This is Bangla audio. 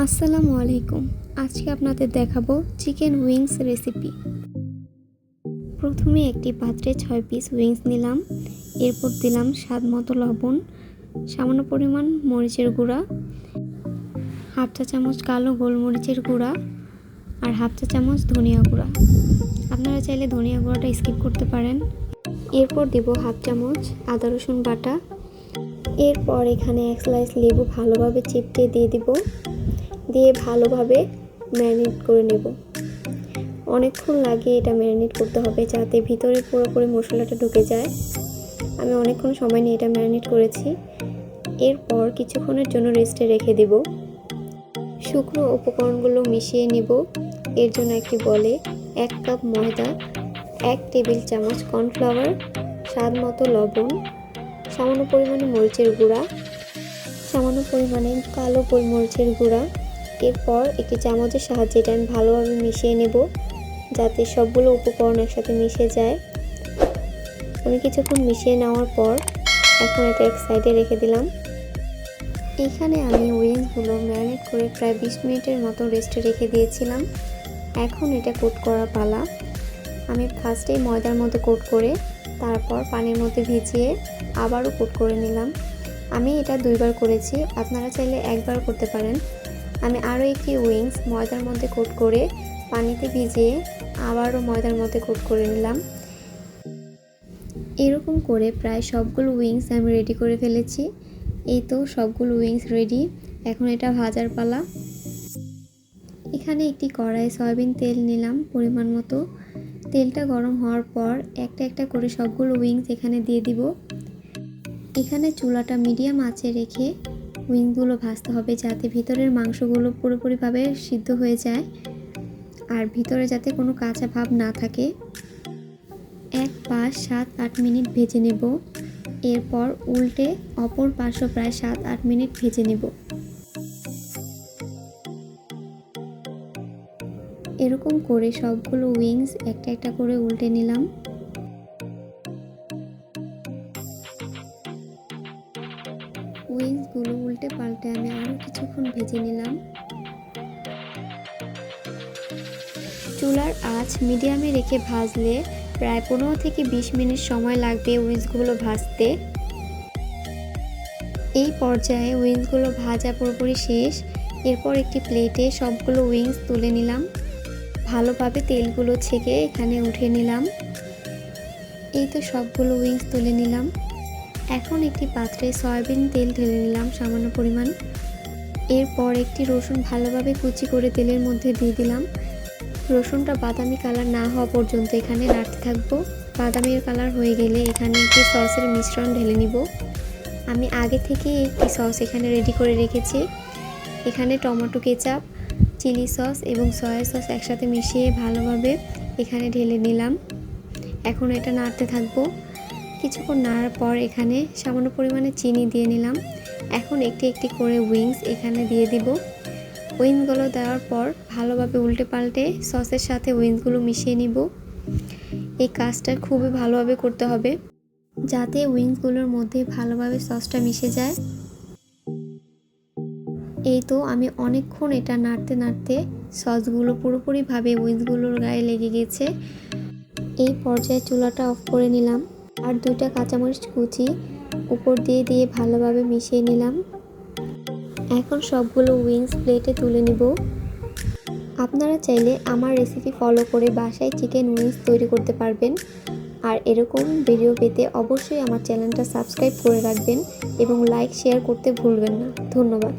আসসালামু আলাইকুম। আজকে আপনাদের দেখাবো চিকেন উইংস রেসিপি। প্রথমে একটি পাত্রে 6 পিস উইংস নিলাম। এরপর দিলাম স্বাদ মতো লবণ, সামান্য পরিমাণ মরিচের গুঁড়া, হাফ চা চামচ কালো গোলমরিচের গুঁড়া আর হাফ চা চামচ ধনিয়া গুঁড়া। আপনারা চাইলে ধনিয়া গুঁড়াটা স্কিপ করতে পারেন। এরপর দেব হাফ চামচ আদা রসুন বাটা। এরপর এখানে এক স্লাইস লেবু ভালোভাবে চিপটে দিয়ে দিব। দিয়ে ভালোভাবে ম্যারিনেট করে নেব। অনেকক্ষণ লাগিয়ে এটা ম্যারিনেট করতে হবে যাতে ভিতরে পুরোপুরি মশলাটা ঢুকে যায়। আমি অনেকক্ষণ সময় নিয়ে এটা ম্যারিনেট করেছি। এরপর কিছুক্ষণের জন্য রেস্টে রেখে দেব। শুকনো উপকরণগুলো মিশিয়ে নেব। এর জন্য একটি বলে 1 কাপ ময়দা, 1 টেবিল চামচ কর্নফ্লাওয়ার, স্বাদ মতো লবণ, সামান্য পরিমাণে মরিচের গুঁড়া, সামান্য পরিমাণে কালো গোলমরিচের গুঁড়া। এরপর একটি চামচের সাহায্যে এটা আমি ভালোভাবে মিশিয়ে নেব যাতে সবগুলো উপকরণ একসাথে মিশে যায়। আমি কিছুক্ষণ মিশিয়ে নেওয়ার পর এখন এটা এক সাইডে রেখে দিলাম। এখানে আমি উইংসগুলো ম্যারিনেট করে প্রায় 20 মিনিটের মতো রেস্টে রেখে দিয়েছিলাম। এখন এটা কোট করা পালা। আমি ফার্স্টেই ময়দার মধ্যে কোট করে তারপর পানির মধ্যে ভিজিয়ে আবারও কোট করে নিলাম। আমি এটা 2 বার করেছি, আপনারা চাইলে 1 বার করতে পারেন। আমি আরও একটি উইংস ময়দার মধ্যে কোট করে পানিতে ভিজিয়ে আবারও ময়দার মধ্যে কোট করে নিলাম। এরকম করে প্রায় সবগুলো উইংস আমি রেডি করে ফেলেছি। এই তো সবগুলো উইংস রেডি। এখন এটা ভাজার পালা। এখানে একটি কড়াই সয়াবিন তেল নিলাম পরিমাণ মতো। তেলটা গরম হওয়ার পর একটা একটা করে সবগুলো উইংস এখানে দিয়ে দিব। এখানে চুলাটা মিডিয়াম আঁচে রেখে উইংসগুলো ভাজতে হবে যাতে ভিতরের মাংসগুলো পুরোপুরিভাবে সিদ্ধ হয়ে যায় আর ভিতরে যাতে কোনো কাঁচা ভাব না থাকে। এক পাশ 7-8 মিনিট ভেজে নেব। এরপর উল্টে অপর পাশও প্রায় 7-8 মিনিট ভেজে নেব। এরকম করে সবগুলো উইংস একটা একটা করে উল্টে নিলাম। উইংসগুলো উল্টে পাল্টে আমি আরও কিছুক্ষণ ভেজে নিলাম। চুলার আঁচ মিডিয়ামে রেখে ভাজলে প্রায় 15 থেকে 20 মিনিট সময় লাগবে উইংসগুলো ভাজতে। এই পর্যায়ে উইংসগুলো ভাজা পুরোপুরি শেষ। এরপর একটি প্লেটে সবগুলো উইংস তুলে নিলাম। ভালোভাবে তেলগুলো ছেঁকে এখানে উঠে নিলাম। এই তো সবগুলো উইংস তুলে নিলাম। এখন একটি পাত্রে সয়াবিন তেল ঢেলে নিলাম সামান্য পরিমাণ। এরপর একটি রসুন ভালোভাবে কুচি করে তেলের মধ্যে দিয়ে দিলাম। রসুনটা বাদামি কালার না হওয়া পর্যন্ত এখানে নাড়তে থাকবো। বাদামি কালার হয়ে গেলে এখানে একটি সসের মিশ্রণ ঢেলে নিব। আমি আগে থেকে একটি সস এখানে রেডি করে রেখেছি। এখানে টমেটো কেচাপ, চিলি সস এবং সয়া সস একসাথে মিশিয়ে ভালোভাবে এখানে ঢেলে নিলাম। এখন এটা নাড়তে থাকবো। কিছুক্ষণ নাড়ার পর এখানে সামান্য পরিমাণে চিনি দিয়ে নিলাম। এখন একটি একটি করে উইংস এখানে দিয়ে দিব। উইংসগুলো দেওয়ার পর ভালোভাবে উল্টে পাল্টে সসের সাথে উইংসগুলো মিশিয়ে নিব। এই কাজটা খুবই ভালোভাবে করতে হবে যাতে উইংসগুলোর মধ্যে ভালোভাবে সসটা মিশে যায়। এই তো আমি অনেকক্ষণ এটা নাড়তে নাড়তে সসগুলো পুরোপুরিভাবে উইংসগুলোর গায়ে লেগে গেছে। এই পর্যায়ে চুলাটা অফ করে নিলাম আর 2টা কাঁচামরিচ কুচি উপর দিয়ে দিয়ে ভালোভাবে মিশিয়ে নিলাম। এখন সবগুলো উইংস প্লেটে তুলে নিব। আপনারা চাইলে আমার রেসিপি ফলো করে বাসায় চিকেন উইংস তৈরি করতে পারবেন। আর এরকম ভিডিও পেতে অবশ্যই আমার চ্যানেলটা সাবস্ক্রাইব করে রাখবেন এবং লাইক শেয়ার করতে ভুলবেন না। ধন্যবাদ।